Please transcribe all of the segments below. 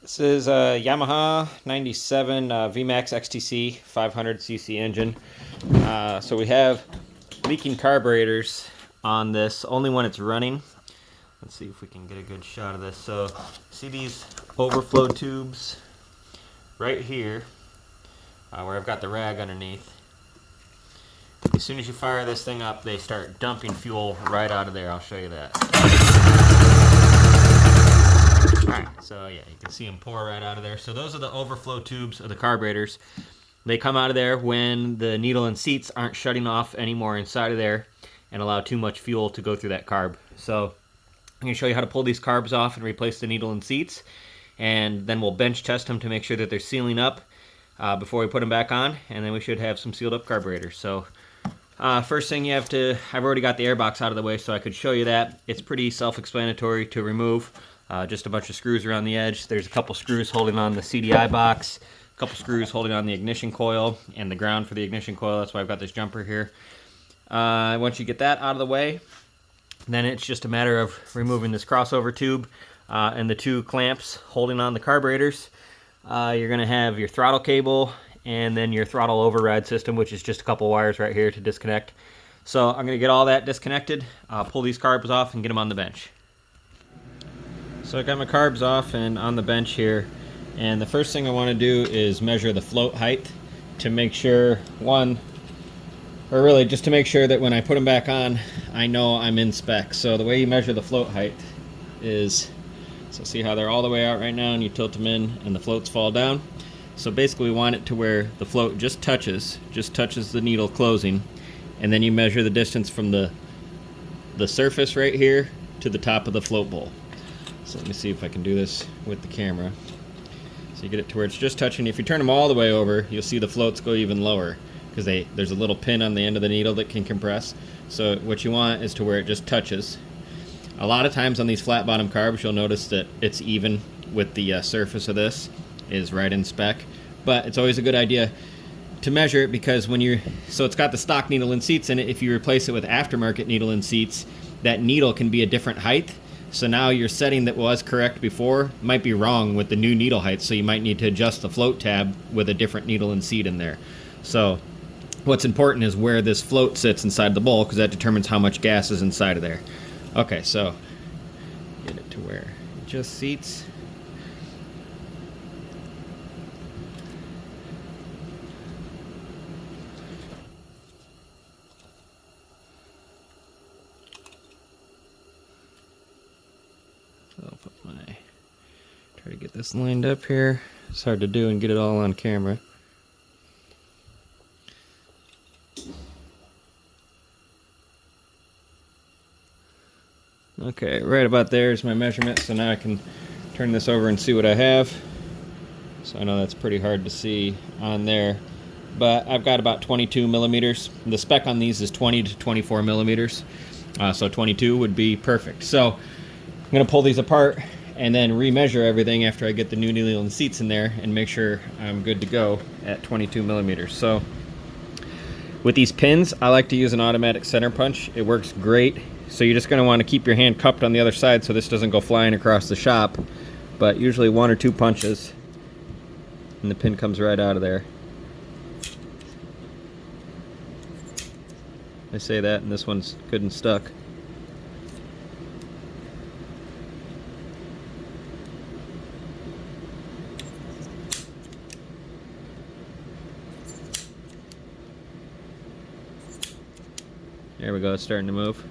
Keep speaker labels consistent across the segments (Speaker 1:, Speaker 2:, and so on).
Speaker 1: This is a Yamaha 97 VMAX XTC 500cc engine. So we have leaking carburetors on this only when it's running. Let's see if we can get a good shot of this. So see these overflow tubes right here where I've got the rag underneath. As soon as you fire this thing up, they start dumping fuel right out of there. I'll show you that. Alright, so yeah, you can see them pour right out of there. So those are the overflow tubes of the carburetors. They come out of there when the needle and seats aren't shutting off anymore inside of there and allow too much fuel to go through that carb. So I'm going to show you how to pull these carbs off and replace the needle and seats, and then we'll bench test them to make sure that they're sealing up before we put them back on, and then we should have some sealed up carburetors. So first thing you have to, I've already got the air box out of the way so I could show you that. It's pretty self-explanatory to remove. Just a bunch of screws around the edge. There's a couple screws holding on the CDI box, a couple screws holding on the ignition coil and the ground for the ignition coil. That's why I've got this jumper here. Once you get that out of the way, then it's just a matter of removing this crossover tube and the two clamps holding on the carburetors. You're going to have your throttle cable and then your throttle override system, which is just a couple wires right here to disconnect. So I'm going to get all that disconnected, pull these carbs off and get them on the bench. So I got my carbs off and on the bench here, and the first thing I want to do is measure the float height to make sure, just to make sure that when I put them back on, I know I'm in spec. So the way you measure the float height is, so see how they're all the way out right now and you tilt them in and the floats fall down. So basically we want it to where the float just touches the needle closing, and then you measure the distance from the surface right here to the top of the float bowl. So let me see if I can do this with the camera. So you get it to where it's just touching. If you turn them all the way over, you'll see the floats go even lower because there's a little pin on the end of the needle that can compress. So what you want is to where it just touches. A lot of times on these flat bottom carbs, you'll notice that it's even with the surface of this is right in spec. But it's always a good idea to measure it because so it's got the stock needle and seats in it. If you replace it with aftermarket needle and seats, that needle can be a different height. So now your setting that was correct before might be wrong with the new needle height, so you might need to adjust the float tab with a different needle and seat in there. So what's important is where this float sits inside the bowl, because that determines how much gas is inside of there. Okay, so get it to where it just seats. I'll try to get this lined up here. It's hard to do and get it all on camera. Okay, right about there is my measurement, so now I can turn this over and see what I have. So I know that's pretty hard to see on there, but I've got about 22 millimeters. The spec on these is 20 to 24 millimeters, so 22 would be perfect. So I'm going to pull these apart and then remeasure everything after I get the new needle and seats in there and make sure I'm good to go at 22 millimeters. So with these pins, I like to use an automatic center punch. It works great. So you're just going to want to keep your hand cupped on the other side so this doesn't go flying across the shop. But usually 1 or 2 punches and the pin comes right out of there. I say that and this one's good and stuck. There we go, it's starting to move.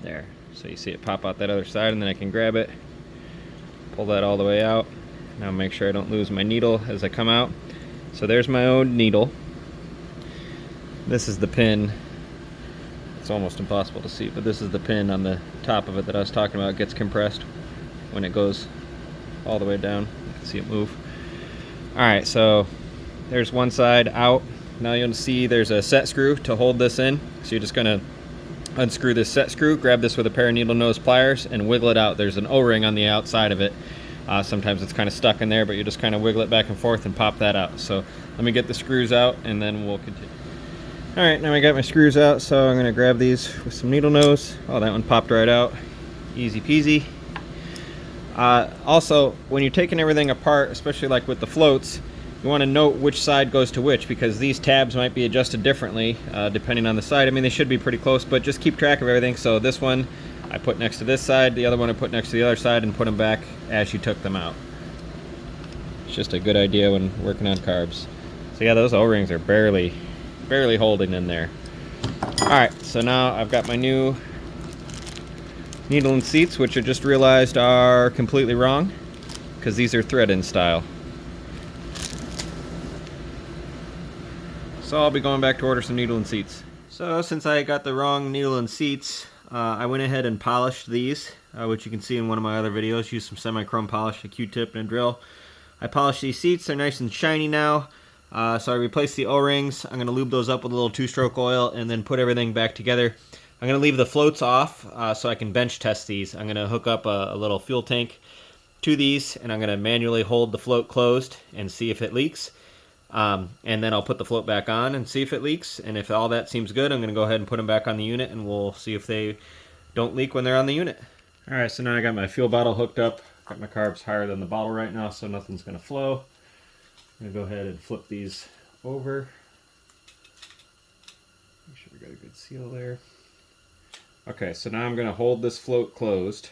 Speaker 1: There, so you see it pop out that other side, and then I can grab it, pull that all the way out. Now make sure I don't lose my needle as I come out. So there's my own needle. This is the pin. It's almost impossible to see, but this is the pin on the top of it that I was talking about. It gets compressed when it goes all the way down. You can see it move. Alright, so there's one side out. Now you'll see there's a set screw to hold this in. So you're just going to unscrew this set screw, grab this with a pair of needle nose pliers, and wiggle it out. There's an O-ring on the outside of it. Sometimes it's kind of stuck in there, but you just kind of wiggle it back and forth and pop that out. So let me get the screws out and then we'll continue. Alright, now I got my screws out, so I'm going to grab these with some needle nose. Oh, that one popped right out. Easy peasy. Also, when you're taking everything apart, especially like with the floats, you want to note which side goes to which, because these tabs might be adjusted differently depending on the side. I mean, they should be pretty close, but just keep track of everything. So this one I put next to this side, the other one I put next to the other side, and put them back as you took them out. It's just a good idea when working on carbs. So yeah, those O-rings are barely holding in there. Alright, so now I've got my new needle and seats, which I just realized are completely wrong, because these are thread-in style. So I'll be going back to order some needle and seats. So since I got the wrong needle and seats, I went ahead and polished these, which you can see in one of my other videos. Used some semi-chrome polish, a Q-tip, and a drill. I polished these seats. They're nice and shiny now. So I replaced the O-rings. I'm going to lube those up with a little 2-stroke oil and then put everything back together. I'm going to leave the floats off so I can bench test these. I'm going to hook up a little fuel tank to these, and I'm going to manually hold the float closed and see if it leaks. And then I'll put the float back on and see if it leaks. And if all that seems good, I'm going to go ahead and put them back on the unit, and we'll see if they don't leak when they're on the unit. Alright, so now I got my fuel bottle hooked up. Got my carbs higher than the bottle right now, so nothing's going to flow. I'm going to go ahead and flip these over. Make sure we got a good seal there. Okay, so now I'm going to hold this float closed.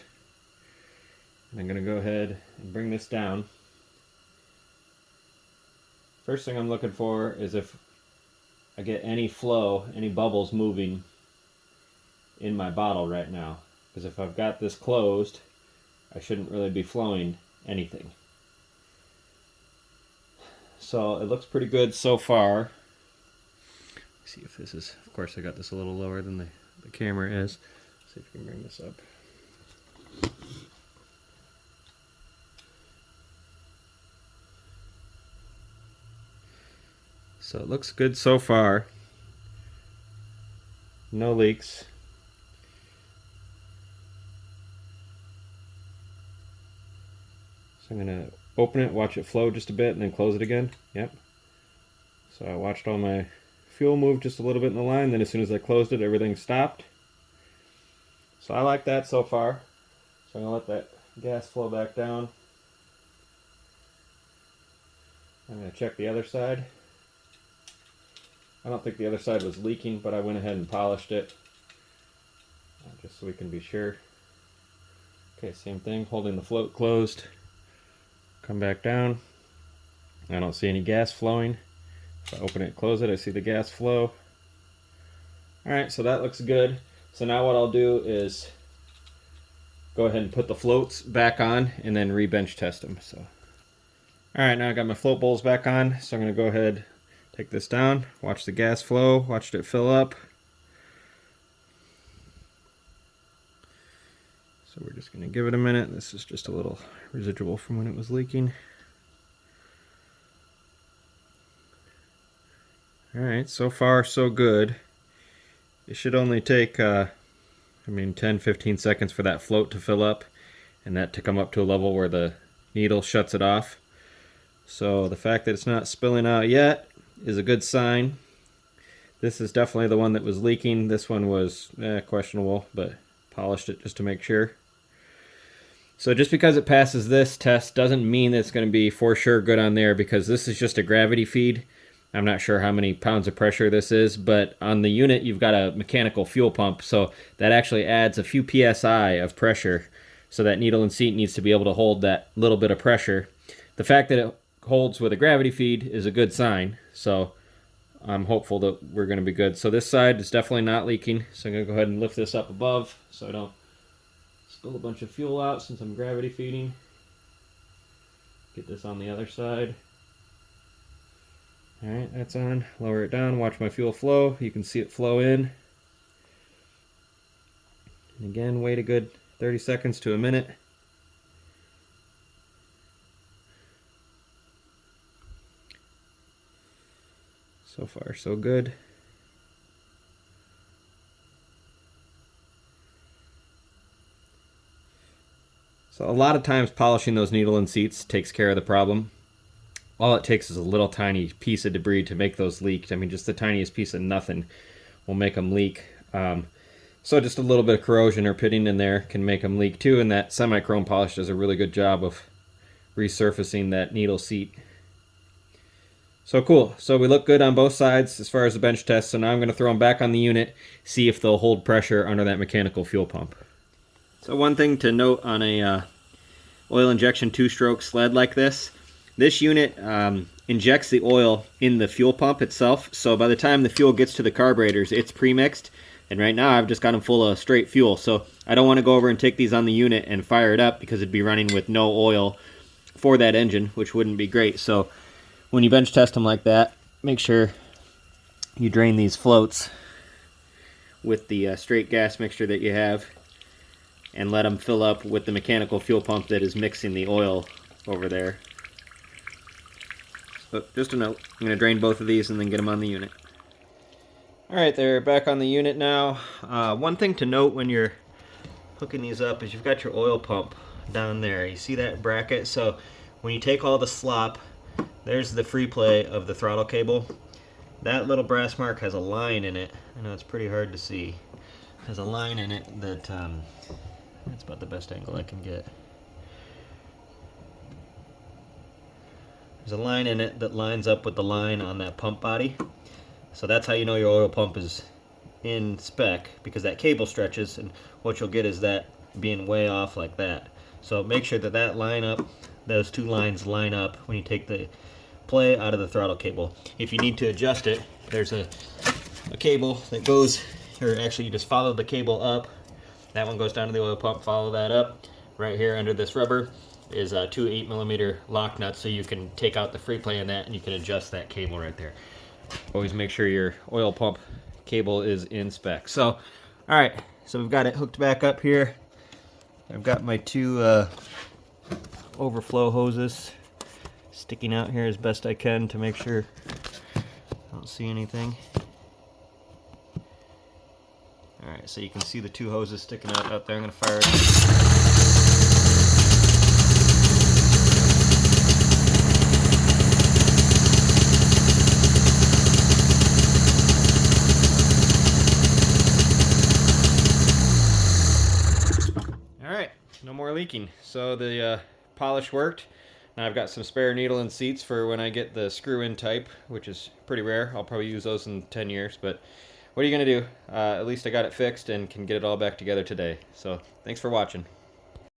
Speaker 1: And I'm going to go ahead and bring this down. First thing I'm looking for is if I get any flow, any bubbles moving in my bottle right now. Because if I've got this closed, I shouldn't really be flowing anything. So it looks pretty good so far. Let's see if this is, of course I got this a little lower than the camera is. Let's see if we can bring this up. So it looks good so far. No leaks. So I'm going to open it, watch it flow just a bit, and then close it again. Yep. So I watched all my fuel move just a little bit in the line, then as soon as I closed it, everything stopped. So I like that so far. So I'm going to let that gas flow back down. I'm going to check the other side. I don't think the other side was leaking, but I went ahead and polished it just so we can be sure. Okay, same thing, holding the float closed. Come back down. I don't see any gas flowing. If I open it and close it, I see the gas flow. Alright, so that looks good. So now what I'll do is go ahead and put the floats back on and then re-bench test them. So, alright, now I got my float bowls back on, so I'm going to go ahead, take this down, watch the gas flow, watched it fill up. So we're just going to give it a minute. This is just a little residual from when it was leaking. Alright, so far so good. It should only take 10-15 seconds for that float to fill up and that to come up to a level where the needle shuts it off. So the fact that it's not spilling out yet is a good sign. This is definitely the one that was leaking. This one was questionable, but polished it just to make sure. So just because it passes this test doesn't mean that it's going to be for sure good on there, because this is just a gravity feed. I'm not sure how many pounds of pressure this is, but on the unit you've got a mechanical fuel pump, so that actually adds a few psi of pressure. So that needle and seat needs to be able to hold that little bit of pressure. The fact that it holds with a gravity feed is a good sign, so I'm hopeful that we're going to be good. So this side is definitely not leaking, so I'm going to go ahead and lift this up above so I don't spill a bunch of fuel out since I'm gravity feeding. Get this on the other side. Alright, that's on. Lower it down, watch my fuel flow. You can see it flow in. And again, wait a good 30 seconds to a minute. So far, so good. So a lot of times polishing those needle and seats takes care of the problem. All it takes is a little tiny piece of debris to make those leak. I mean, just the tiniest piece of nothing will make them leak. So just a little bit of corrosion or pitting in there can make them leak too, and that semi-chrome polish does a really good job of resurfacing that needle seat. So cool. So we look good on both sides as far as the bench test. So now I'm going to throw them back on the unit, see if they'll hold pressure under that mechanical fuel pump. So one thing to note on a oil injection two-stroke sled like this unit injects the oil in the fuel pump itself. So by the time the fuel gets to the carburetors, it's pre-mixed. And right now I've just got them full of straight fuel. So I don't want to go over and take these on the unit and fire it up because it'd be running with no oil for that engine, which wouldn't be great. So when you bench test them like that, make sure you drain these floats with the straight gas mixture that you have and let them fill up with the mechanical fuel pump that is mixing the oil over there. So just a note, I'm going to drain both of these and then get them on the unit. Alright, they're back on the unit now. One thing to note when you're hooking these up is you've got your oil pump down there. You see that bracket? So when you take all the slop, there's the free play of the throttle cable. That little brass mark has a line in it. I know it's pretty hard to see. It has a line in it that, that's about the best angle I can get. There's a line in it that lines up with the line on that pump body. So that's how you know your oil pump is in spec, because that cable stretches, and what you'll get is that being way off like that. So make sure that those two lines line up when you take the play out of the throttle cable. If you need to adjust it, there's a cable that goes, or actually you just follow the cable up. That one goes down to the oil pump, follow that up. Right here under this rubber is two 8mm lock nuts, so you can take out the free play in that and you can adjust that cable right there. Always make sure your oil pump cable is in spec. So, alright, so we've got it hooked back up here. I've got my two overflow hoses sticking out here as best I can to make sure I don't see anything. Alright, so you can see the two hoses sticking out there. I'm going to fire it. No more leaking. So the polish worked. Now I've got some spare needle and seats for when I get the screw-in type, which is pretty rare. I'll probably use those in 10 years, but what are you going to do? At least I got it fixed and can get it all back together today. So thanks for watching.